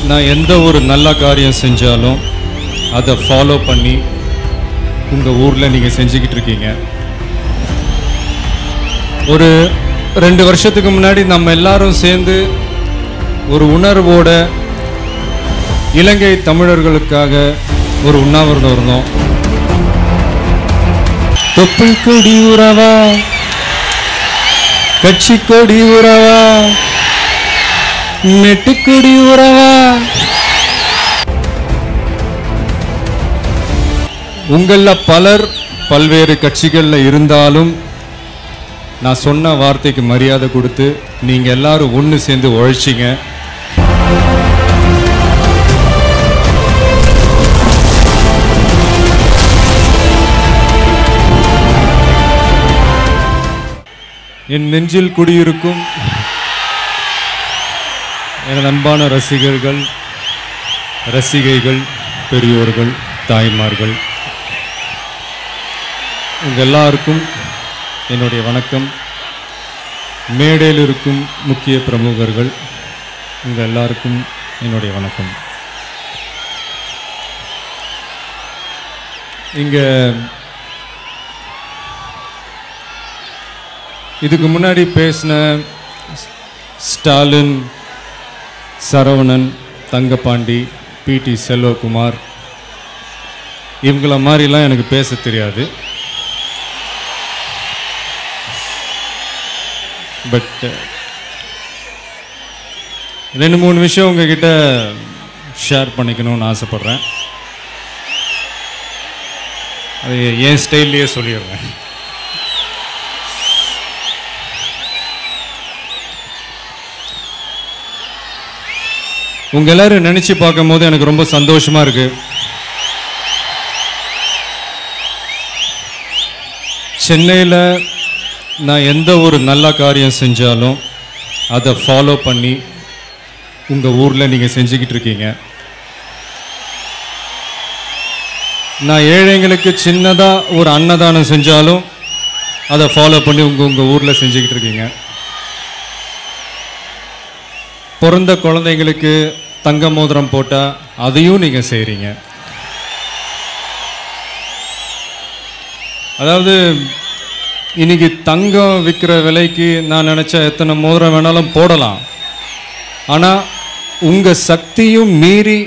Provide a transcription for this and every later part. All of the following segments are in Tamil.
நான் எந்த ஒரு நல்ல காரியம் செஞ்சாலும் அதை ஃபாலோ பண்ணி உங்கள் ஊரில் நீங்கள் செஞ்சுக்கிட்டு இருக்கீங்க. ஒரு 2 வருஷத்துக்கு முன்னாடி நம்ம எல்லாரும் சேர்ந்து ஒரு உணர்வோட இலங்கை தமிழர்களுக்காக ஒரு உண்ணாவிரதம் இருந்தோம். தொப்புள் கொடி உறவா, கட்சி கொடி உறவா, மெட்டுக்கொடி உறவா. உங்கள பலர் பல்வேறு கட்சிகளில் இருந்தாலும் நான் சொன்ன வார்த்தைக்கு மரியாதை கொடுத்து நீங்கள் எல்லாரும் ஒன்று சேர்ந்து உழைச்சிங்க. என் நெஞ்சில் குடியிருக்கும் எனது அன்பான ரசிகர்கள், ரசிகைகள், பெரியோர்கள், தாய்மார்கள், உங்கள் எல்லாருக்கும் என்னுடைய வணக்கம். மேடையில் இருக்கும் முக்கிய பிரமுகர்கள், உங்கள் எல்லாருக்கும் என்னுடைய வணக்கம். இங்கே இதுக்கு முன்னாடி பேசின ஸ்டாலின், சரவணன், தங்கப்பாண்டி, பிடி செல்வகுமார், இவங்கள மாதிரிலாம் எனக்கு பேச தெரியாது. பட் 2-3 விஷயம் உங்ககிட்ட ஷேர் பண்ணிக்கணும்னு ஆசைப்பட்றேன். அது என் ஸ்டைல்லையே சொல்லிடுறேன். உங்கள் எல்லாரும் நினச்சி பார்க்கும் போது எனக்கு ரொம்ப சந்தோஷமாக இருக்குது. சென்னையில் நான் எந்த ஒரு நல்ல காரியம் செஞ்சாலும் அதை ஃபாலோ பண்ணி உங்கள் ஊரில் நீங்கள் செஞ்சுக்கிட்டு இருக்கீங்க. நான் ஏழைங்களுக்கு சின்னதாக ஒரு அன்னதானம் செஞ்சாலும் அதை ஃபாலோ பண்ணி உங்கள் ஊரில் செஞ்சுக்கிட்டு இருக்கீங்க. பிறந்த குழந்தைங்களுக்கு தங்க மோதிரம் போட்டால் அதையும் நீங்கள் செய்கிறீங்க. அதாவது இன்னைக்கு தங்கம் விற்கிற விலைக்கு நான் நினச்சா எத்தனை மோதிரம் வேணாலும் போடலாம். ஆனால் உங்கள் சக்தியும் மீறி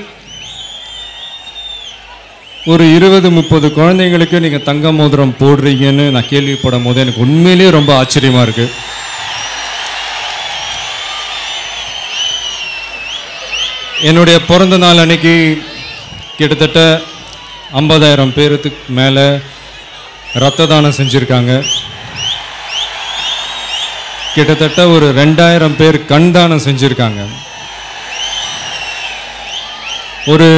ஒரு 20-30 குழந்தைங்களுக்கு நீங்கள் தங்க மோதிரம் போடுறீங்கன்னு நான் கேள்விப்படும் போது எனக்கு உண்மையிலேயே ரொம்ப ஆச்சரியமாக இருக்குது. என்னுடைய பிறந்த நாள் அன்னைக்கு கிட்டத்தட்ட 50,000 பேருக்கு மேலே இரத்த தானம் செஞ்சுருக்காங்க. கிட்டத்தட்ட ஒரு 2,000 பேர் கண் தானம் செஞ்சுருக்காங்க. ஒரு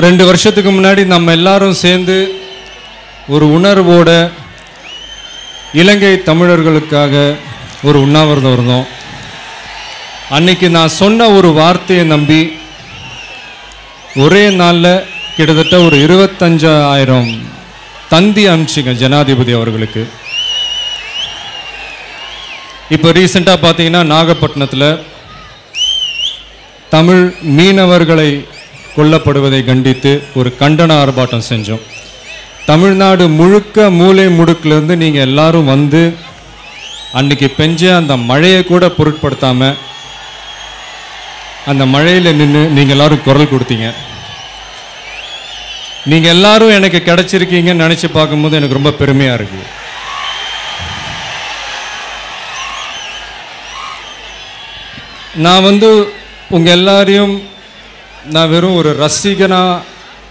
2 வருஷத்துக்கு முன்னாடி நம்ம எல்லாரும் சேர்ந்து ஒரு உணர்வோட இலங்கை தமிழர்களுக்காக ஒரு உண்ணாவிரதம் இருந்தோம். அன்னைக்கு நான் சொன்ன ஒரு வார்த்தையை நம்பி ஒரே நாளில் கிட்டத்தட்ட ஒரு 25,000 தந்தி அனுப்பிச்சிங்க ஜனாதிபதி அவர்களுக்கு. இப்போ ரீசெண்டாக பார்த்தீங்கன்னா நாகப்பட்டினத்தில் தமிழ் மீனவர்களை கொல்லப்படுவதை கண்டித்து ஒரு கண்டன ஆர்ப்பாட்டம் செஞ்சோம். தமிழ்நாடு முழுக்க மூலை முடுக்கிலேருந்து நீங்கள் எல்லாரும் வந்து அன்னைக்கு பெஞ்ச அந்த மழையை கூட பொருட்படுத்தாமல் அந்த மழையில் நின்று நீங்கள் எல்லாரும் குரல் கொடுத்தீங்க. நீங்கள் எல்லாரும் எனக்கு கிடைச்சிருக்கீங்கன்னு நினச்சி பார்க்கும்போது எனக்கு ரொம்ப பெருமையாக இருக்குது. நான் உங்கள் எல்லாரையும் நான் வெறும் ஒரு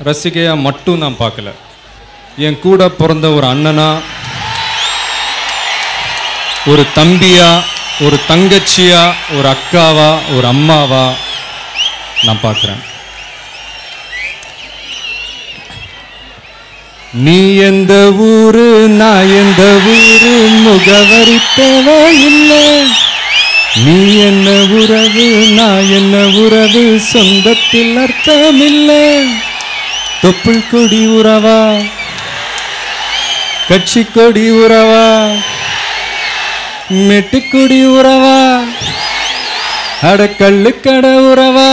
ரசிகையாக மட்டும் நான் பார்க்கல. என் கூட பிறந்த ஒரு அண்ணனா, ஒரு தம்பியா, ஒரு தங்கச்சியா, ஒரு அக்காவா, ஒரு அம்மாவா நான் பார்க்குறேன். நீ எந்த ஊரு, நான் எந்த ஊரு, முகவரி தேவையில்லை. நீ என்ன உறவு, நான் என்ன உறவு, சொந்தத்தில் அர்த்தமில்லை. தொப்புள் கொடி உறவா, கட்சி கொடி உறவா, மெட்டுக்கொடி உறவா, அட கள்ளு கடை உறவா,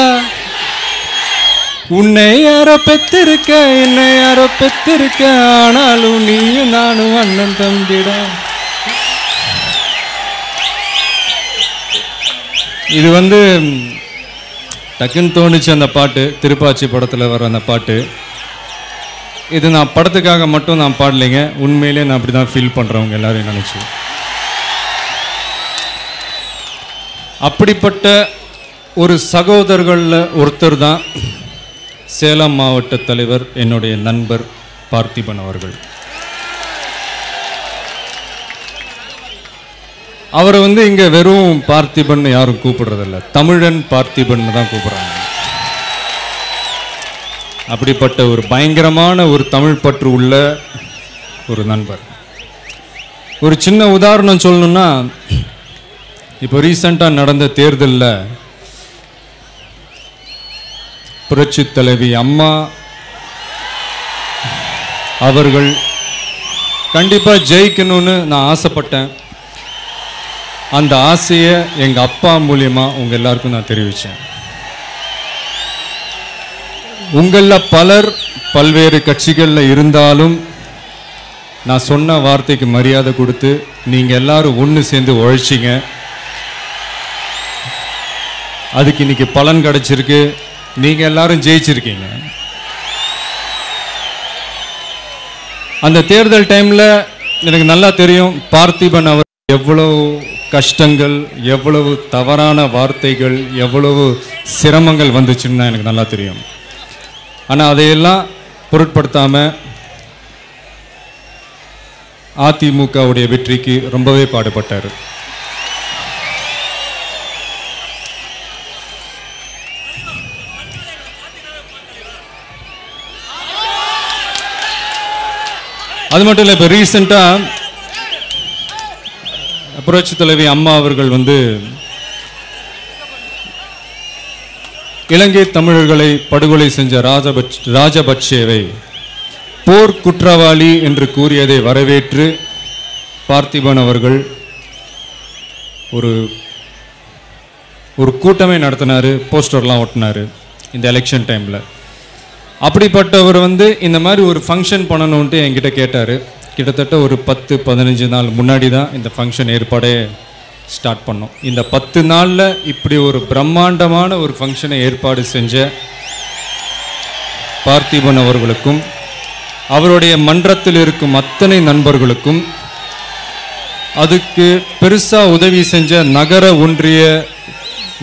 உன்னை யாரோ பெத்திருக்க, என்னை யாரோ பெத்திருக்க, ஆனாலும் நீயும் நானும் அண்ணன் தம்பிடா. இது வந்து டக்குன்னு தோணுச்சு அந்த பாட்டு, திருப்பாச்சி படத்தில் வர அந்த பாட்டு. இது நான் படத்துக்காக மட்டும் நான் பாடலைங்க, உண்மையிலே நான் அப்படி தான் ஃபீல் பண்ணுறவங்க எல்லாரையும் நினச்சி. அப்படிப்பட்ட ஒரு சகோதரர்களில் ஒருத்தர் தான் சேலம் மாவட்ட தலைவர் என்னுடைய நண்பர் பார்த்திபன் அவர்கள். அவரை வந்து இங்கே வெறும் பார்த்திபன் யாரும் கூப்பிடுறதில்ல, தமிழன் பார்த்திபன் தான் கூப்பிடுறாங்க. அப்படிப்பட்ட ஒரு பயங்கரமான ஒரு தமிழ் பற்று உள்ள ஒரு நண்பர். ஒரு சின்ன உதாரணம் சொல்லணும்னா, இப்போ ரீசெண்டாக நடந்த தேர்தலில் புரட்சி தலைவி அம்மா அவர்கள் கண்டிப்பாக ஜெயிக்கணும்னு நான் ஆசைப்பட்டேன். அந்த ஆசையை எங்கள் அப்பா மூலியமாக உங்கள் எல்லாருக்கும் நான் தெரிவித்தேன். உங்களில் பலர் பல்வேறு கட்சிகளில் இருந்தாலும் நான் சொன்ன வார்த்தைக்கு மரியாதை கொடுத்து நீங்கள் எல்லாரும் ஒன்று சேர்ந்து உழைச்சிங்க. அதுக்கு இன்னைக்கு பலன் கிடைச்சிருக்கு, நீங்கள் எல்லாரும் ஜெயிச்சிருக்கீங்க. அந்த தேர்தல் டைமில் எனக்கு நல்லா தெரியும் பார்த்திபன் அவர் எவ்வளவு கஷ்டங்கள், எவ்வளவு தவறான வார்த்தைகள், எவ்வளவு சிரமங்கள் வந்துச்சுன்னு தான் எனக்கு நல்லா தெரியும். ஆனால் அதையெல்லாம் பொருட்படுத்தாமல் அதிமுகவுடைய வெற்றிக்கு ரொம்பவே பாடுபட்டார். அது மட்டும் இல்லை, இப்போ ரீசெண்டாக புரட்சி தலைவி அம்மா அவர்கள் வந்து இலங்கை தமிழர்களை படுகொலை செஞ்ச ராஜபக்சேவை போர் குற்றவாளி என்று கூறியதை வரவேற்று பார்த்திபன் அவர்கள் ஒரு கூட்டமே நடத்தினார், போஸ்டர்லாம் ஒட்டினார் இந்த எலெக்ஷன் டைமில். அப்படிப்பட்டவர் வந்து இந்த மாதிரி ஒரு ஃபங்க்ஷன் பண்ணணுன்ட்டு என்கிட்ட கேட்டார். கிட்டத்தட்ட ஒரு 10-15 நாள் முன்னாடி தான் இந்த ஃபங்க்ஷன் ஏற்பாடே ஸ்டார்ட் பண்ணோம். இந்த 10 நாளில் இப்படி ஒரு பிரம்மாண்டமான ஒரு ஃபங்க்ஷனை ஏற்பாடு செஞ்ச பார்த்திபன் அவர்களுக்கும் அவருடைய மன்றத்தில் இருக்கும் அத்தனை நண்பர்களுக்கும், அதுக்கு பெருசாக உதவி செஞ்ச நகர ஒன்றிய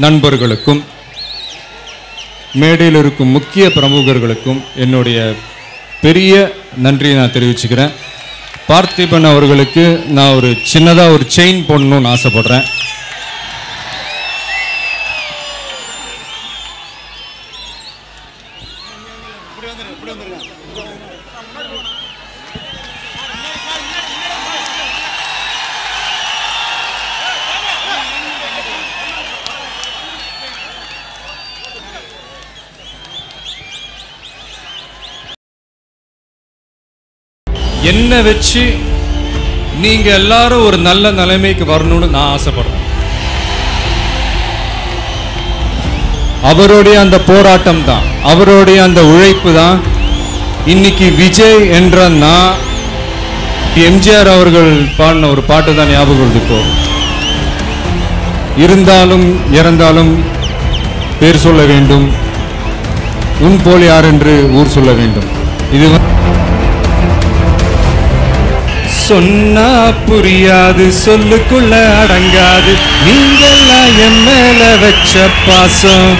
நண்பர்களுக்கும், மேடையில் இருக்கும் முக்கிய பிரமுகர்களுக்கும் என்னுடைய பெரிய நன்றியை நான் தெரிவிச்சுக்கிறேன். பார்த்திபன் அவர்களுக்கு நான் ஒரு சின்னதாக ஒரு செயின் போடணும்னு ஆசைப்படுறேன். என்ன வச்சு நீங்க எல்லாரும் ஒரு நல்ல நிலைமைக்கு வரணும்னு நான் ஆசைப்படுறேன். அவருடைய அந்த போராட்டம் தான், அவருடைய அந்த உழைப்பு தான் இன்னைக்கு விஜய் என்ற நான், எம்ஜிஆர் அவர்கள் பாடின ஒரு பாட்டு தான் ஞாபகம் வருது. இப்போ இருந்தாலும் இறந்தாலும் பேர் சொல்ல வேண்டும், உன் போல் யார் என்று ஊர் சொல்ல வேண்டும். இது சொன்னா புரியாது, சொல்லுக்குள்ள அடங்காது, நீங்கெல்லாம் என் மேல வச்ச பாசம்